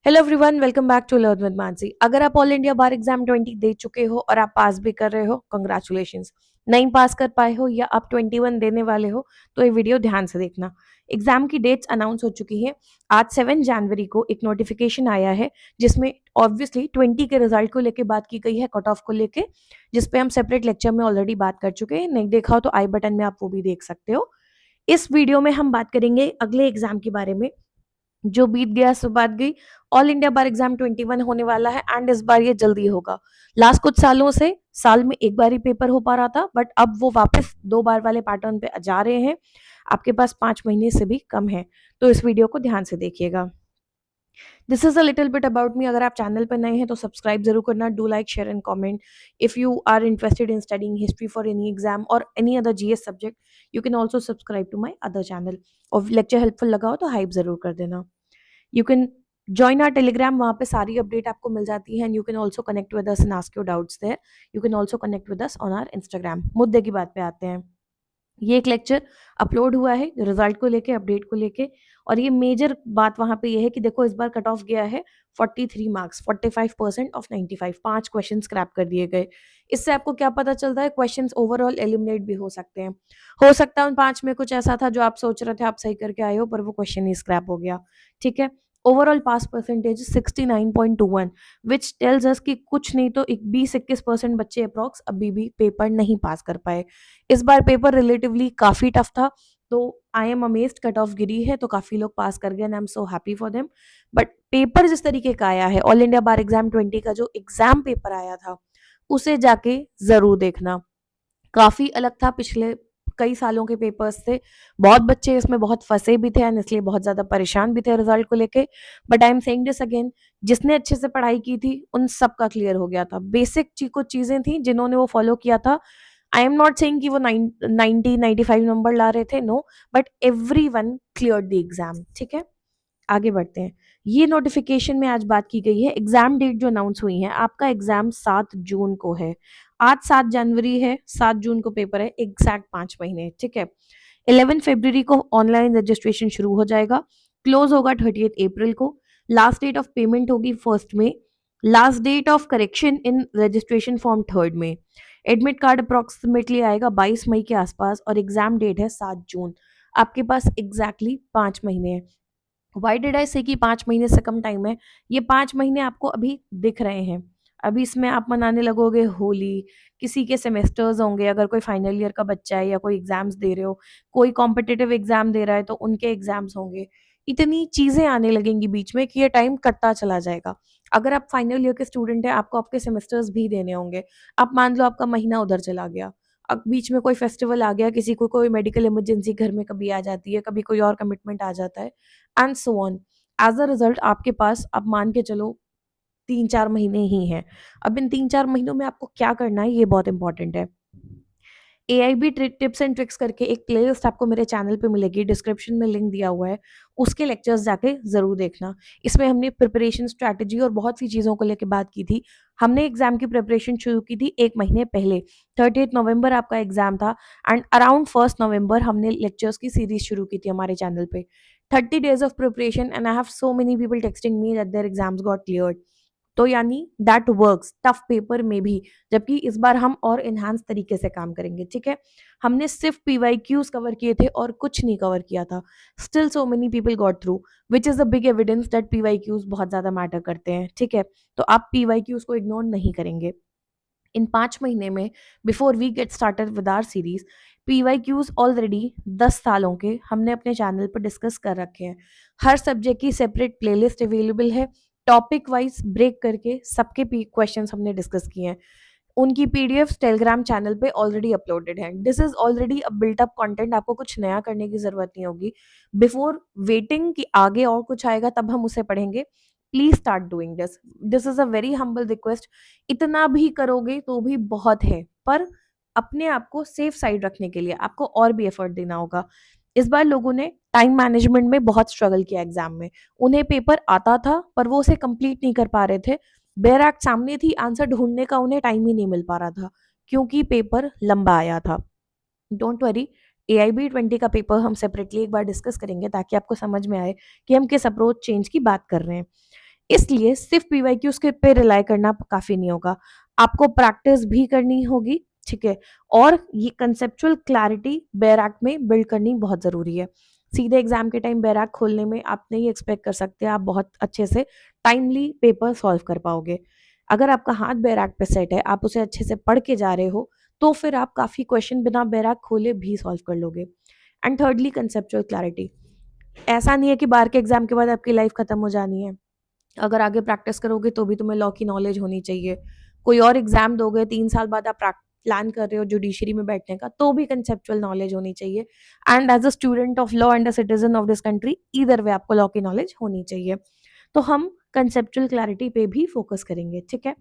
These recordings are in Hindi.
Hello everyone, welcome back to learn with Mansi. अगर आप ऑल इंडिया बार एग्जाम 20 दे चुके हो और आप पास भी कर रहे हो, कंग्रेचुलेशंस। नहीं पास कर पाए हो या आप 21 देने वाले हो तो ये वीडियो ध्यान से देखना। एग्जाम की डेट्स अनाउंस हो चुकी है। आज 7 जनवरी को एक नोटिफिकेशन आया है जिसमें ऑब्वियसली 20 के रिजल्ट को लेके बात की गई है, कट ऑफ को लेके, जिसपे हम सेपरेट लेक्चर में ऑलरेडी बात कर चुके हैं। नहीं देखा हो तो आई बटन में आप वो भी देख सकते हो। इस वीडियो में हम बात करेंगे अगले एग्जाम के बारे में। जो बीत गया सो बात गई। ऑल इंडिया बार एग्जाम 21 होने वाला है एंड इस बार ये जल्दी होगा। लास्ट कुछ सालों से साल में एक बार ही पेपर हो पा रहा था, बट अब वो वापस 2 बार वाले पैटर्न पे जा रहे हैं। आपके पास 5 महीने से भी कम है, तो इस वीडियो को ध्यान से देखिएगा। This is a little bit about me. अगर आप चैनल पर नए हैं तो सब्सक्राइब जरूर करना। Do like, share and comment. If you are interested in studying history for any exam और any other GS subject, you can also subscribe to my other channel. और लेक्चर हेल्पफुल लगा हो तो हाइप जरूर कर देना। You can join our Telegram, वहाँ पे सारी अपडेट आपको मिल जाती है। And you can also connect with us and ask your doubts there. You can also connect with us on our Instagram. मुद्दे की बात पे आते हैं। ये एक लेक्चर अपलोड हुआ है रिजल्ट को लेके, अपडेट को लेके। और ये मेजर बात वहां पे ये है कि देखो, इस बार कट ऑफ गया है 43 मार्क्स, 45% ऑफ 95। 5 क्वेश्चन स्क्रैप कर दिए गए। इससे आपको क्या पता चलता है? क्वेश्चंस ओवरऑल एलिमिनेट भी हो सकते हैं। हो सकता है उन 5 में कुछ ऐसा था जो आप सोच रहे थे आप सही करके आए हो, पर वो क्वेश्चन ही स्क्रैप हो गया। ठीक है। Overall pass percentage 69.21, which tells us कि कुछ नहीं तो 20-21% बच्चे अप्रॉक्स अभी भी पेपर नहीं पास कर पाए। इस बार पेपर रिलेटिवली काफी टफ था, तो I am amazed cut off गिरी है तो काफी लोग पास कर गए and I am so happy for them. But paper जिस तरीके का आया है, ऑल इंडिया बार एग्जाम 20 का जो एग्जाम पेपर आया था, उसे जाके जरूर देखना। काफी अलग था पिछले कई सालों के पेपर्स से। बहुत बच्चे इसमें बहुत फंसे भी थे एंड इसलिए बहुत ज्यादा परेशान भी थे रिजल्ट को लेके। But I am saying this again, जिसने अच्छे से पढ़ाई की थी उन सब का क्लियर हो गया था। बेसिक कुछ चीजें थी जिन्होंने वो फॉलो किया था। आई एम नॉट सेइंग कि वो 90-95 नंबर ला रहे थे, no, but everyone clear the exam. ठीक है, आगे बढ़ते हैं। ये नोटिफिकेशन में आज बात की गई है। एग्जाम डेट जो अनाउंस हुई है, आपका एग्जाम 7 जून को है। आज 7 जनवरी है, 7 जून को पेपर है, एग्जैक्ट 5 महीने। ठीक है। 11 फरवरी को ऑनलाइन रजिस्ट्रेशन शुरू हो जाएगा, क्लोज होगा 30 अप्रैल को। लास्ट डेट ऑफ पेमेंट होगी 1 में। Last date of correction in registration form 3 में। एडमिट कार्ड अप्रोक्सीमेटली आएगा 22 मई के आसपास और एग्जाम डेट है 7 जून। आपके पास एग्जैक्टली 5 महीने हैं। वाई डिड आई से कि 5 महीने से कम टाइम है? ये 5 महीने आपको अभी दिख रहे हैं। अभी इसमें आप मनाने लगोगे होली, किसी के सेमेस्टर्स होंगे, अगर कोई फाइनल ईयर का बच्चा है या कोई एग्जाम्स दे रहे हो, कोई कॉम्पिटिटिव एग्जाम दे रहा है तो उनके एग्जाम्स होंगे। इतनी चीजें आने लगेंगी बीच में कि ये टाइम कटता चला जाएगा। अगर आप फाइनल ईयर के स्टूडेंट हैं, आपको आपके सेमेस्टर्स भी देने होंगे। आप मान लो आपका महीना उधर चला गया, अब बीच में कोई फेस्टिवल आ गया, किसी को कोई मेडिकल इमरजेंसी घर में कभी आ जाती है, कभी कोई और कमिटमेंट आ जाता है, and so on. As a result आपके पास, अब मान के चलो, 3-4 महीने ही हैं। अब इन 3-4 महीनों में आपको क्या करना है, ये बहुत इंपॉर्टेंट है। AIB टिप्स एंड ट्रिक्स करके एक प्लेलिस्ट आपको मेरे चैनल पे मिलेगी, डिस्क्रिप्शन में लिंक दिया हुआ है। उसके लेक्चर्स जाके जरूर देखना। इसमें हमने प्रिपरेशन स्ट्रैटेजी और बहुत सी चीज़ों को लेकर बात की थी। हमने एग्जाम की प्रिपरेशन शुरू की थी 1 महीने पहले। 30 नवंबर आपका एग्जाम था एंड अराउंड 1 नवंबर हमने लेक्चर्स की सीरीज शुरू की थी हमारे चैनल पे। 30 days of preparation and I have so many people texting me that their exams got cleared. तो यानी दैट वर्क्स टफ पेपर में भी। जबकि इस बार हम और इनहांस तरीके से काम करेंगे। ठीक है। हमने सिर्फ PYQs कवर किए थे और कुछ नहीं कवर किया था। Still so many people got through, which is a big evidence that PYQs बहुत ज्यादा मैटर करते हैं। ठीक है। तो आप PYQs को इग्नोर नहीं करेंगे इन 5 महीने में। Before we get started with our series, PYQs already 10 सालों के हमने अपने चैनल पर डिस्कस कर रखे हैं। हर सब्जेक्ट की सेपरेट प्लेलिस्ट अवेलेबल है। टॉपिक वाइज ब्रेक करके सबके क्वेश्चंस हमने डिस्कस किए हैं। उनकी PDF टेलीग्राम चैनल पे ऑलरेडी अपलोडेड है। This is already a built up content, आपको कुछ नया करने की जरूरत नहीं होगी। बिफोर वेटिंग कि आगे और कुछ आएगा तब हम उसे पढ़ेंगे, please start doing this. This is a very humble request. इतना भी करोगे तो भी बहुत है, पर अपने आप को सेफ साइड रखने के लिए आपको और भी एफर्ट देना होगा। इस बार लोगों ने टाइम मैनेजमेंट में बहुत स्ट्रगल किया एग्जाम में। उन्हें पेपर आता था पर वो उसे कंप्लीट नहीं कर पा रहे थे। बेयर एक्ट सामने थी, आंसर ढूंढने का उन्हें टाइम ही नहीं मिल पा रहा था क्योंकि पेपर लंबा आया था। डोंट वरी, AIB 20 का पेपर हम सेपरेटली एक बार डिस्कस करेंगे ताकि आपको समझ में आए कि हम किस अप्रोच चेंज की बात कर रहे हैं। इसलिए सिर्फ पीवाईक्यूज के पे रिलाई करना काफी नहीं होगा, आपको प्रैक्टिस भी करनी होगी, ठीक है। और ये कंसेप्चुअल क्लैरिटी बैराक में बिल्ड करनी बहुत जरूरी है। सीधे एग्जाम के टाइम बैराक खोलने में आप नहीं एक्सपेक्ट कर सकते आप बहुत अच्छे से टाइमली पेपर सॉल्व कर पाओगे। अगर आपका हाथ बैराक पे सेट है, आप उसे अच्छे से पढ़ के जा रहे हो, तो फिर आप काफी क्वेश्चन बिना बैराक खोले भी सॉल्व कर लोगे। And thirdly conceptual clarity. ऐसा नहीं है कि बार के एग्जाम के बाद आपकी लाइफ खत्म हो जानी है। अगर आगे प्रैक्टिस करोगे तो भी तुम्हें लॉ की नॉलेज होनी चाहिए। कोई और एग्जाम दोगे, 3 साल बाद आप प्लान कर रहे हो जुडिशरी में बैठने का, तो भी कंसेप्चुअल नॉलेज होनी चाहिए। And as a student of law and a citizen of this country, either way आपको लॉ की नॉलेज होनी चाहिए। तो हम कंसेप्चुअल क्लैरिटी पे भी फोकस करेंगे, ठीक है।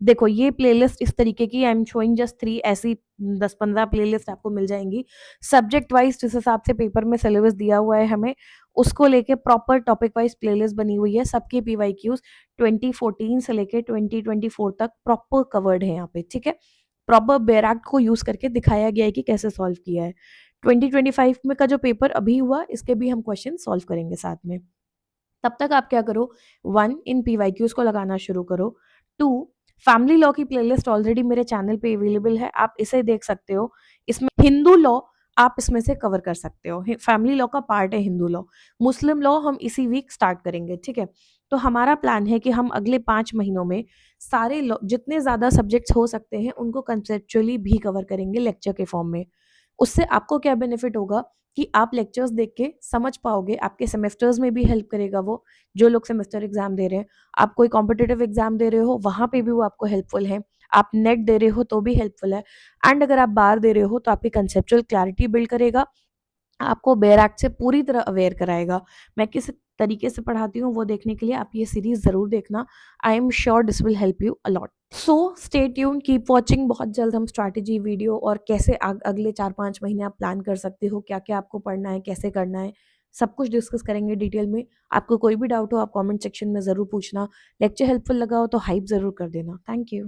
देखो ये प्लेलिस्ट इस तरीके की, आई एम शोइंग जस्ट 3, ऐसी 10-15 प्लेलिस्ट आपको मिल जाएंगी सब्जेक्ट वाइज। जिस हिसाब से पेपर में सिलेबस दिया हुआ है हमें, उसको लेके प्रॉपर टॉपिक वाइज प्लेलिस्ट बनी हुई है। सबके पीवाईक्यूज 2014 से लेके 2024 तक प्रॉपर कवर्ड है यहाँ पे, ठीक है। प्रॉपर बैराक्ट को यूज करके दिखाया गया है कि कैसे सॉल्व किया है। 2025 में का जो पेपर अभी हुआ, इसके भी हम क्वेश्चन सॉल्व करेंगे साथ में। तब तक आप क्या करो, 1 इन पीवाईक्यूज को लगाना शुरू करो। 2 फैमिली लॉ की प्लेलिस्ट ऑलरेडी मेरे चैनल पे अवेलेबल है, आप इसे देख सकते हो। इसमें हिंदू लॉ आप इसमें से कवर कर सकते हो, फैमिली लॉ का पार्ट है हिंदू लॉ। मुस्लिम लॉ हम इसी वीक स्टार्ट करेंगे, ठीक है। तो हमारा प्लान है कि हम अगले 5 महीनों में सारे जितने ज्यादा सब्जेक्ट्स हो सकते हैं उनको कंसेप्चुअली भी कवर करेंगे लेक्चर के फॉर्म में। उससे आपको क्या बेनिफिट होगा कि आप लेक्चर्स देख के समझ पाओगे, आपके सेमेस्टर्स में भी हेल्प करेगा वो, जो लोग सेमेस्टर एग्जाम दे रहे हैं। आप कोई कॉम्पिटेटिव एग्जाम दे रहे हो, वहां पे भी वो आपको हेल्पफुल है। आप नेट दे रहे हो तो भी हेल्पफुल है। एंड अगर आप बार दे रहे हो तो आपकी कंसेप्चुअल क्लैरिटी बिल्ड करेगा, आपको बेयर एक्ट से पूरी तरह अवेयर कराएगा। मैं किस तरीके से पढ़ाती हूँ वो देखने के लिए आप ये सीरीज जरूर देखना। I am sure this will help you a lot. So stay tune, keep watching. बहुत जल्द हम स्ट्रैटेजी वीडियो और कैसे अगले 4-5 महीने आप प्लान कर सकते हो, क्या क्या आपको पढ़ना है, कैसे करना है, सब कुछ डिस्कस करेंगे डिटेल में। आपको कोई भी डाउट हो आप कमेंट सेक्शन में ज़रूर पूछना। लेक्चर हेल्पफुल लगा हो तो हाइप ज़रूर कर देना। Thank you.